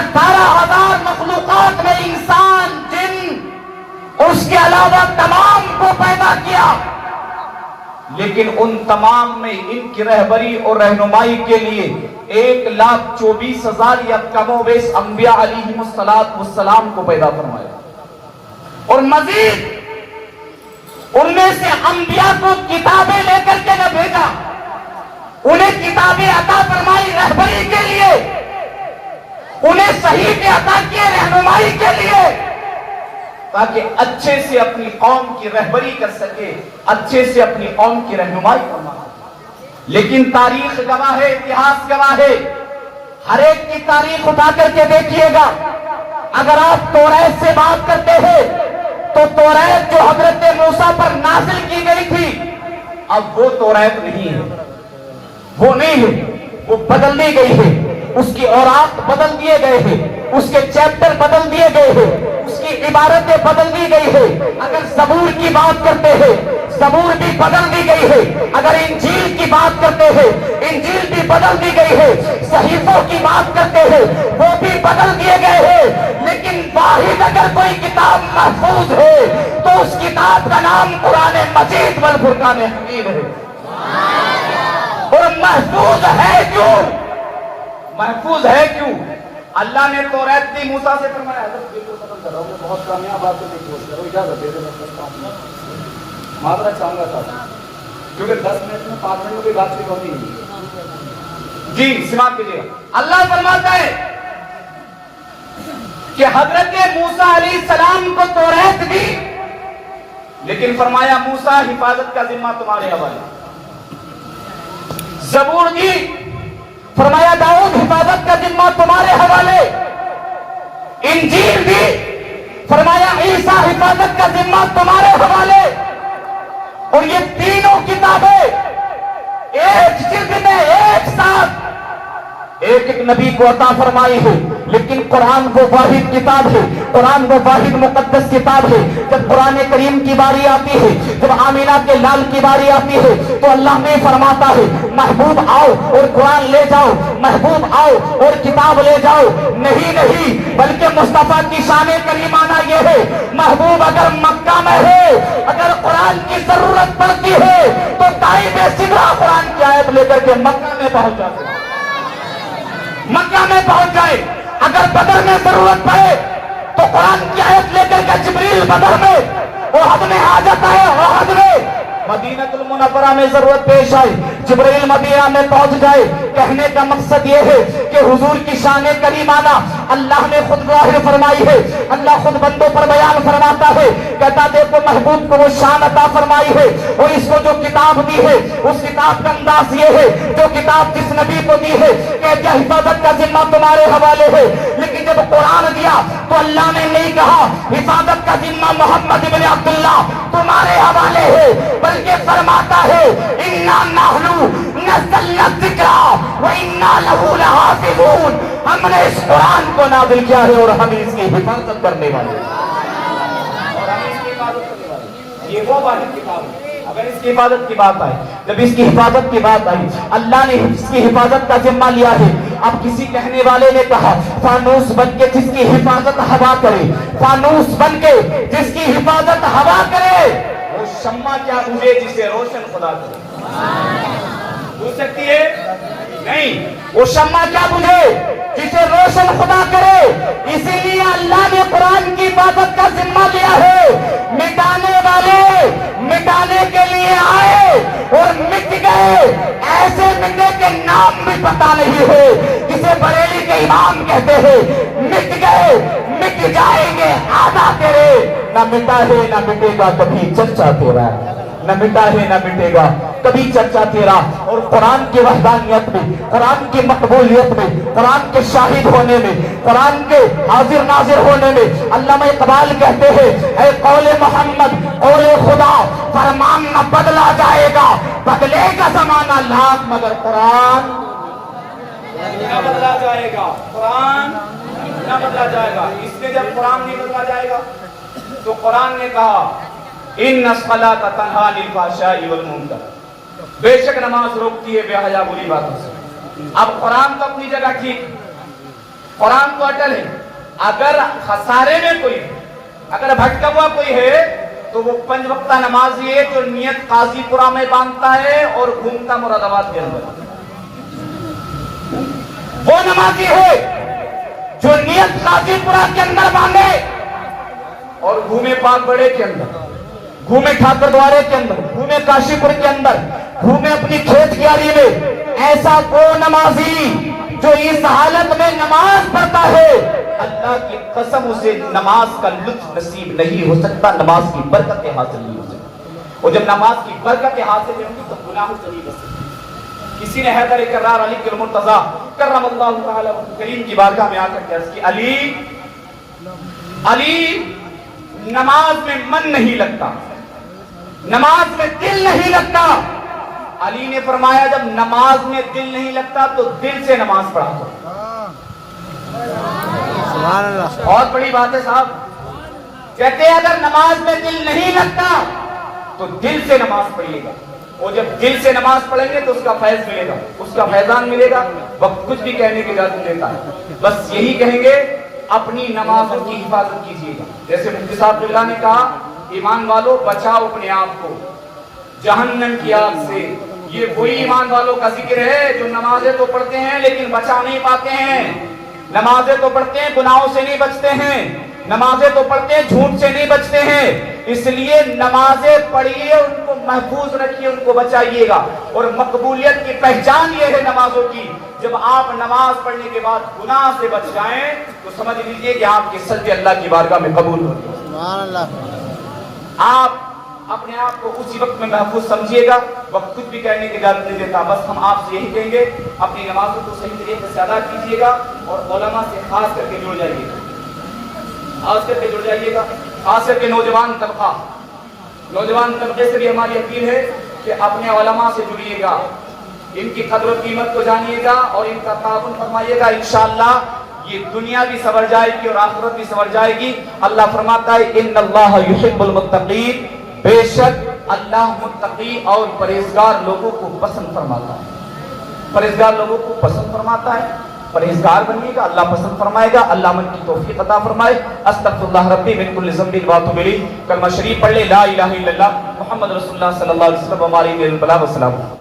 18,000 مخلوقات میں انسان، جن، اس کے علاوہ تمام کو پیدا کیا، لیکن ان تمام میں ان کی رہبری اور رہنمائی کے لیے 1,24,000 یا کم و بیش انبیاء علیہم السلام کو پیدا فرمایا، اور مزید ان میں سے انبیاء کو کتابیں لے کر کے نہ بھیجا، انہیں کتابیں عطا فرمائی رہبری کے لیے، انہیں صحیح عطا کیے رہنمائی کے لیے، تاکہ اچھے سے اپنی قوم کی رہبری کر سکے، اچھے سے اپنی قوم کی رہنمائی فرما۔ لیکن تاریخ گواہ ہے، اتہاس گواہ ہے، ہر ایک کی تاریخ اٹھا کر کے دیکھیے گا۔ اگر آپ توریت سے بات کرتے ہیں تو توریت جو حضرت موسیٰ پر نازل کی گئی تھی، اب وہ توریت نہیں ہے، وہ نہیں ہے، وہ بدل دی گئی ہے، اس کی اوراق بدل دیے گئے ہیں، اس کے چیپٹر بدل دیے گئے ہیں، اس کی عبارتیں بدل دی گئی ہے۔ اگر زبور کی بات کرتے ہیں، زبور بھی بدل دی گئی ہے۔ اگر انجیل کی بات کرتے ہیں، انجیل بھی بدل دی گئی ہے۔ صحیفوں کی بات کرتے ہیں، وہ بھی بدل دیے گئے ہیں، لیکن واحد اگر کوئی کتاب محفوظ ہے تو اس کتاب کا نام قرآن مجید والفرقان حمید ہے۔ اور محفوظ ہے کیوں؟ محفوظ ہے کیوں؟ اللہ نے توریت دی، موسیٰ سے فرمایا، حضرت بالکل ختم کر رہا ہوں، میں بہت کامیاب آپ کو نہیں پوچھ رہا ہوں، اجازت دے دیں میں کرتا ہوں، معذرت چاہوں گا صاحب، کیونکہ 10 منٹ میں 5 منٹ کی بات نہیں ہوتی۔ جی سماعت کیجیے، اللہ فرماتا ہے کہ حضرت موسیٰ علیہ السلام کو توریت دی، لیکن فرمایا موسیٰ حفاظت کا ذمہ تمہارے حوالے۔ زبور دی، فرمایا داؤد حفاظت کا ذمہ تمہارے حوالے۔ انجیل دی، فرمایا عیسیٰ حفاظت کا ذمہ تمہارے حوالے۔ اور یہ تینوں کتابیں ایک جلد میں ایک ساتھ ایک ایک نبی کو عطا فرمائی ہے، لیکن قرآن وہ واحد کتاب ہے، قرآن وہ واحد مقدس کتاب ہے۔ جب قرآن کریم کی باری آتی ہے، جب آمینہ کے لال کی باری آتی ہے، تو اللہ نے فرماتا ہے محبوب آؤ اور قرآن لے جاؤ، محبوب آؤ اور کتاب لے جاؤ۔ نہیں نہیں، بلکہ مصطفیٰ کی شان کریمانہ یہ ہے، محبوب اگر مکہ میں ہے، اگر قرآن کی ضرورت پڑتی ہے تو طائف سدرہ قرآن کی آیت لے کر کے مکہ میں پہنچ جاتے ہیں، مکہ میں پہنچ جائے۔ اگر بدر میں ضرورت پڑے تو قرآن کی آیت لے کر کے جبریل بدر میں، احد میں حاجت آئے احد میں، مدینہ المنورہ میں ضرورت پیش آئے جبریل مدینہ میں پہنچ جائے۔ کہنے کا مقصد یہ ہے کہ حضور کی شان کریمانہ اللہ نے خود ظاہر فرمائی ہے، اللہ خود بندوں پر بیان فرماتا ہے، کہتا دیکھو محبوب کو وہ شان عطا فرمائی ہے، اور اس کو جو کتاب دی ہے اس کتاب کا انداز یہ ہے، جو کتاب جس نبی کو دی ہے کہ حفاظت کا ذمہ تمہارے حوالے ہے۔ لیکن جب قرآن دیا تو اللہ نے نہیں کہا حفاظت کا ذمہ محمد بن عبداللہ تمہارے حوالے ہے، بلکہ فرماتا ہے اِنَّا نَحْنُ نَزَّلْنَا الذِّكْرَ وَإِنَّا لَهُ لَحَافِظُونَ۔ ہم نے اس قرآن کو نازل کیا ہے اور ہم اس کی حفاظت کرنے والے ہیں، اور ہم اس کی حفاظت کرنے والے ہیں۔ یہ وہ واحد کتاب ہے۔ اگر اس کی حفاظت کی بات آئی، جب اس کی حفاظت کی بات آئی، اللہ نے اس کی حفاظت کا ذمہ لیا ہے۔ اب کسی کہنے والے نے کہا فانوس بن کے جس کی حفاظت ہوا کرے، فانوس بن کے جس کی حفاظت ہوا کرے، وہ شمع کیا بجھے جسے روشن خدا کرے۔ بجھ سکتی ہے؟ نہیں، وہ شمع کیا بجھے جسے روشن خدا کرے۔ اسی لیے اللہ نے قرآن کی حفاظت کا ذمہ لیا ہے۔ مٹانے والے مٹانے کے لیے آئے اور مٹ گئے، ایسے مٹے کے نام بھی پتہ نہیں ہے، جسے بریلی کے امام کہتے ہیں مٹ گئے، مٹ جائیں گے آدھا تیرے، نہ مٹا ہے نہ مٹے گا کبھی چرچا تیرا، نہ مٹا ہے نہ مٹے گا کبھی چرچا تیرا۔ اور قرآن کی وحدانیت میں، قرآن کی مقبولیت میں، قرآن کے شاہد ہونے میں، قرآن کے حاضر ناظر ہونے میں، علامہ اقبال کہتے ہیں اے قول محمد قول خدا، فرمان نہ بدلا جائے گا، بدلے گا زمانہ لاکھ مگر قرآن نہ بدلا جائے گا، قرآن نہ بدلا جائے گا۔ اس نے جب قرآن نہیں بدلا جائے گا تو قرآن نے کہا ان الصلاۃ تنہی عن الفحشاء والمنکر، بے شک نماز روکتی ہے بے حیا بری باتوں سے۔ اب قرآن تو اپنی جگہ ٹھیک، قرآن تو اٹل ہے. اگر خسارے میں کوئی ہے, اگر بھٹکا ہوا کوئی ہے, تو وہ 5 وقتہ نمازی ہے جو نیت قاضی پورہ میں باندھتا ہے اور گھومتا مراد آباد کے اندر. وہ نمازی ہے جو نیت قاضی پورہ کے اندر باندھے اور گھومے پاک بڑے کے اندر, گھومے ٹھاکر دوارے کے اندر, گھومے کاشی پور کے اندر, گھومے اپنی کھیت کیاری میں. ایسا وہ نمازی جو اس حالت میں نماز پڑھتا ہے, اللہ کی قسم اسے نماز کا لطف نصیب نہیں ہو سکتا, نماز کی برکتیں حاصل نہیں ہو سکتی. اور جب نماز کی برکتیں حاصل نہیں ہوگی تو گناہوں سے نہیں بچ سکتی. کسی نے حیدر کرار علی المرتضیٰ کرم اللہ تعالی کریم کی بارگاہ میں آ کر عرض کی, علی نماز میں من نہیں لگتا, نماز میں دل نہیں لگتا. علی نے فرمایا جب نماز میں دل نہیں لگتا تو دل سے نماز پڑھا کرو. بہت بڑی بات ہے صاحب. کہتے ہیں اگر نماز میں دل نہیں لگتا تو دل سے نماز پڑھیے گا, اور جب دل سے نماز پڑھیں گے تو اس کا فیض ملے گا, اس کا فیضان ملے گا. وقت کچھ بھی کہنے کی اجازت دیتا ہے, بس یہی کہیں گے اپنی نمازوں کی حفاظت کیجیے گا. جیسے مفتی صاحب قبلہ نے کہا, ایمان والوں بچاؤ اپنے آپ کو جہنم کی آگ سے. یہ وہی ایمان والوں کا ذکر ہے جو نمازیں تو پڑھتے ہیں لیکن بچا نہیں پاتے ہیں. نمازیں تو پڑھتے ہیں, گناہوں سے نہیں بچتے ہیں. نمازیں تو پڑھتے ہیں, جھوٹ سے نہیں بچتے ہیں. اس لیے نمازیں پڑھیے, ان کو محفوظ رکھیے, ان کو بچائیے گا. اور مقبولیت کی پہچان یہ ہے نمازوں کی, جب آپ نماز پڑھنے کے بعد گناہ سے بچ جائیں تو سمجھ لیجئے کہ آپ کے سجدے اللہ کی بارگاہ میں قبول ہو گئے. سبحان اللہ. آپ اپنے آپ کو اسی وقت میں محفوظ سمجھیے گا. وقت کچھ بھی کہنے کی اجازت نہیں دیتا, بس ہم آپ سے یہی کہیں گے اپنی نمازوں کو صحیح طریقے سے ادا کیجیے گا, اور علماء سے خاص کر کے جڑ جائیے گا, خاص کر کے جڑ جائیے گا. خاص کر کے نوجوان طبقے سے بھی ہماری اپیل ہے کہ اپنے علماء سے جڑیے گا, ان کی قدر و قیمت کو جانیے گا اور ان کا تعاون فرمائیے گا. انشاءاللہ یہ دنیا بھی سنور جائے گی اور آخرت بھی سنور جائے گی. اللہ فرماتا ہے ان اللہ یحب المتقین, بے شک اللہ متقی اور پرہیزگار لوگوں کو پسند فرماتا ہے. پرہیزگار لوگوں کو پسند فرماتا ہے. پرہیزگار بنیے گا, اللہ پسند فرمائے گا. اللہ من کی توفیق عطا فرمائے. استغفر اللہ ربی من کل ذنب واتوب الیہ. کلمہ شریف پڑھ لے, لا الہ الا اللہ محمد رسول اللہ صلی اللہ علیہ وسلم. ہماری میل بلا. والسلام.